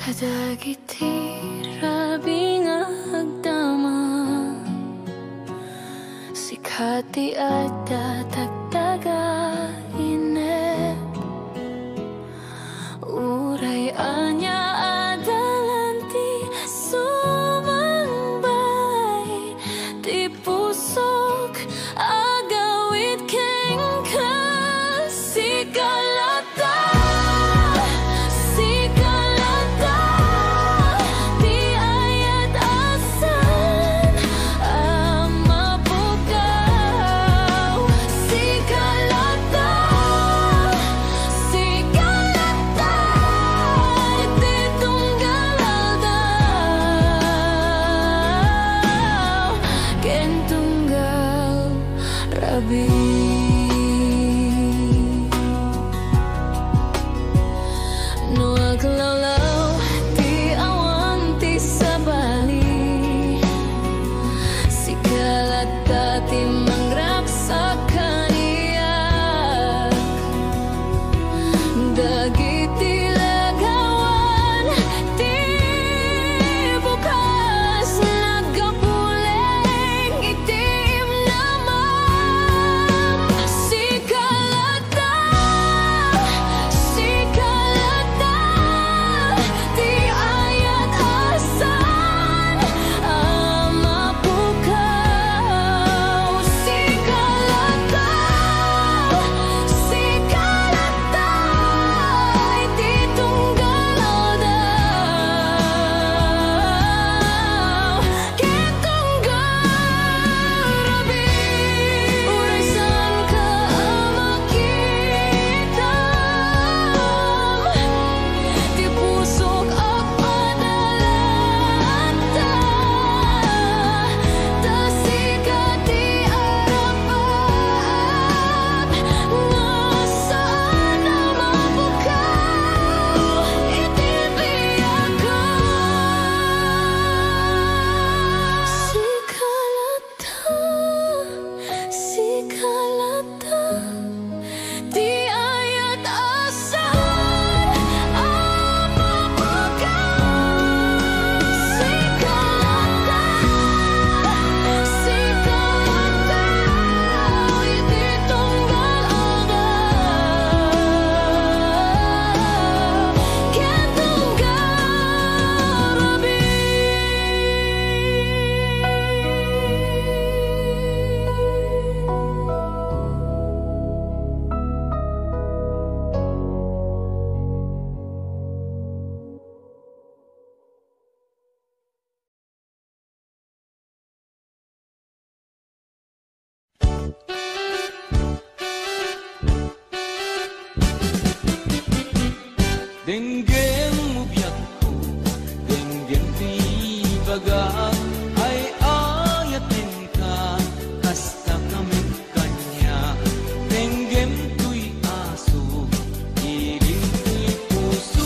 Kadagiti rabi nga agdama, sikati at tatagtaga inep, uray anya adalanti sumangbay, di pusok agawid keng kasikalata. Denggeng mubiyak ko, denggeng tibaga, ay ayatin ka, kasta kami kanya. Denggem tuy aso, iling tuy puso,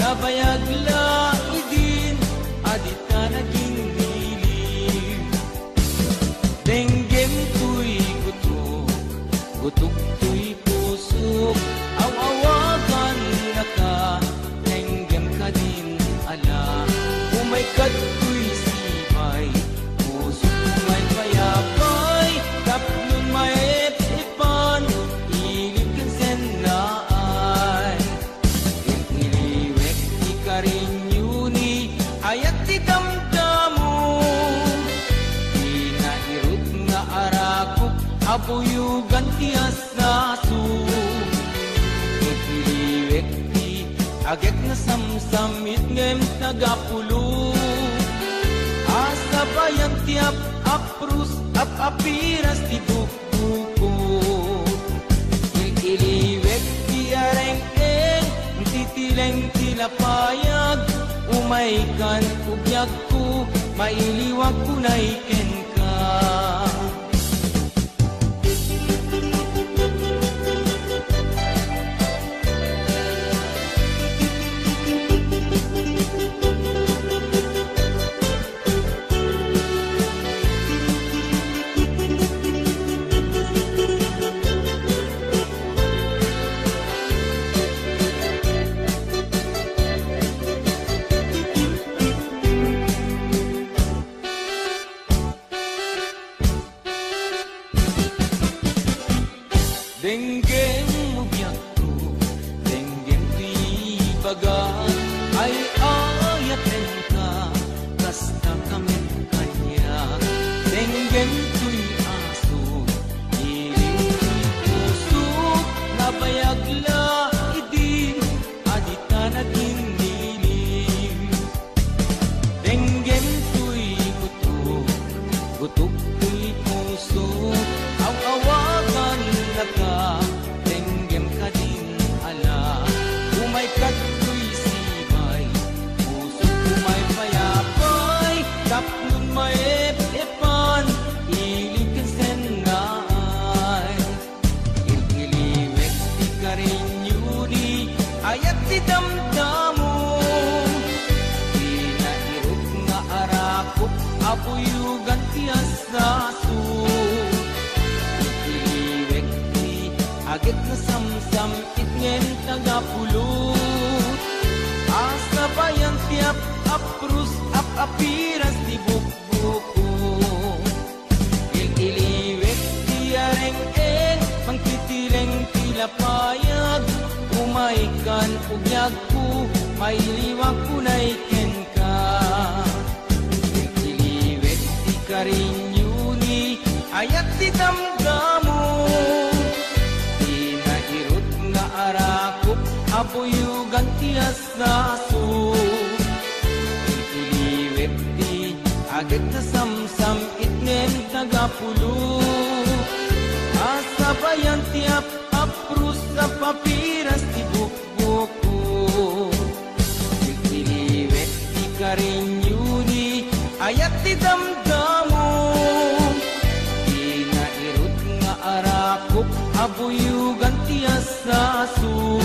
kabayag laidin, adita naging nilim. Denggem tuy gutok, gutok tuy puso, awawagan ka, tenggem ka din ala, umay kato'y sibay, puso may payapay, taplon may ipan, ilip kan sennaay. Yung iliwek ni Karinyuni, ayat ti damdamo, inairot nga arakok, abuyugan ti asaso. Agek na samsamit ngem nagapulo, asa bayan tiap aprus apiras ti buko. Iliwek ti areng-eng, titileng tilapayag, umaykan ubyak ko, mailiwag ko na iken ka. damdamo di nairot nga arakot apuyugan ti asaso itiliwek ti agit na samsam itngen tagapulot asa bayan ti aprus apiras ti bukbuko ililiwek ti areng-eng mangtitileng ti lapayag umaikan ugyag ko mailiwag ko na iken ka ililiwek ti karinyuni ayat ti damdamo di nairot nga arakop apuyugan ti asaso ililiwek ti agad na samsam itnen tagapulo asa bayan ti aprus sa papiras ti bukbuko ililiwek ti karinyuni ayat ti damdamo di nairot nga arakop abuyugan ti asaso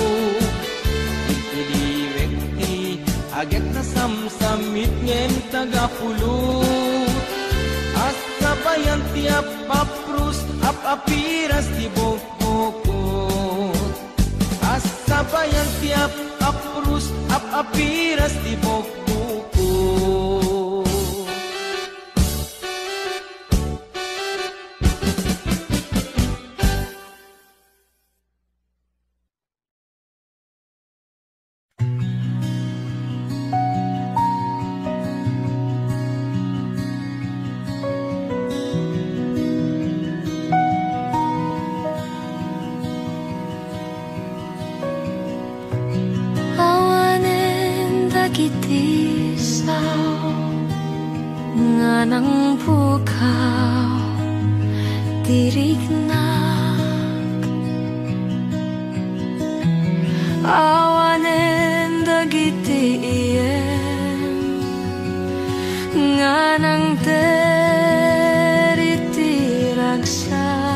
ililiwek ti agad na samsamit ngem tagapulot asa bayan ti apaprus apiras ti bukbukot asa bayan ti apaprus apiras ti bukbukot. Kitisaw nga nang bukaw dirignak awanen dagiti iyem nga nang teritiragsak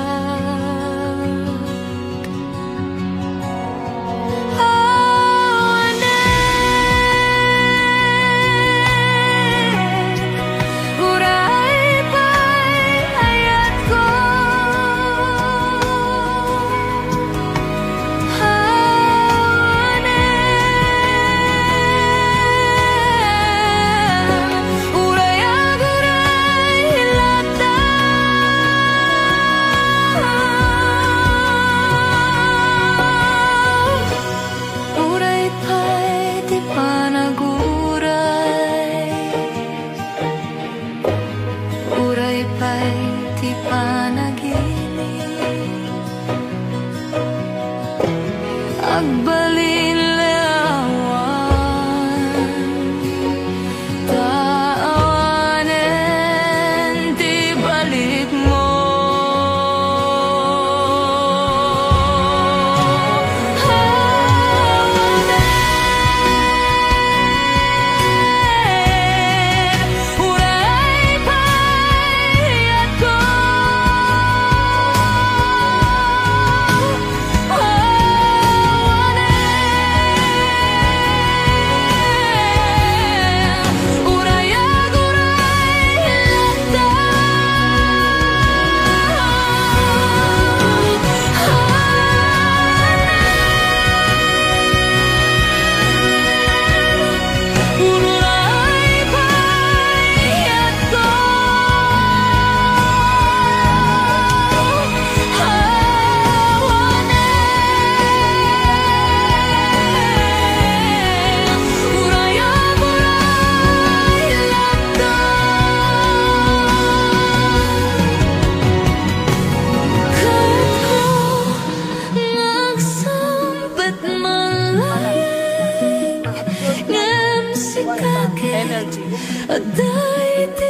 energy.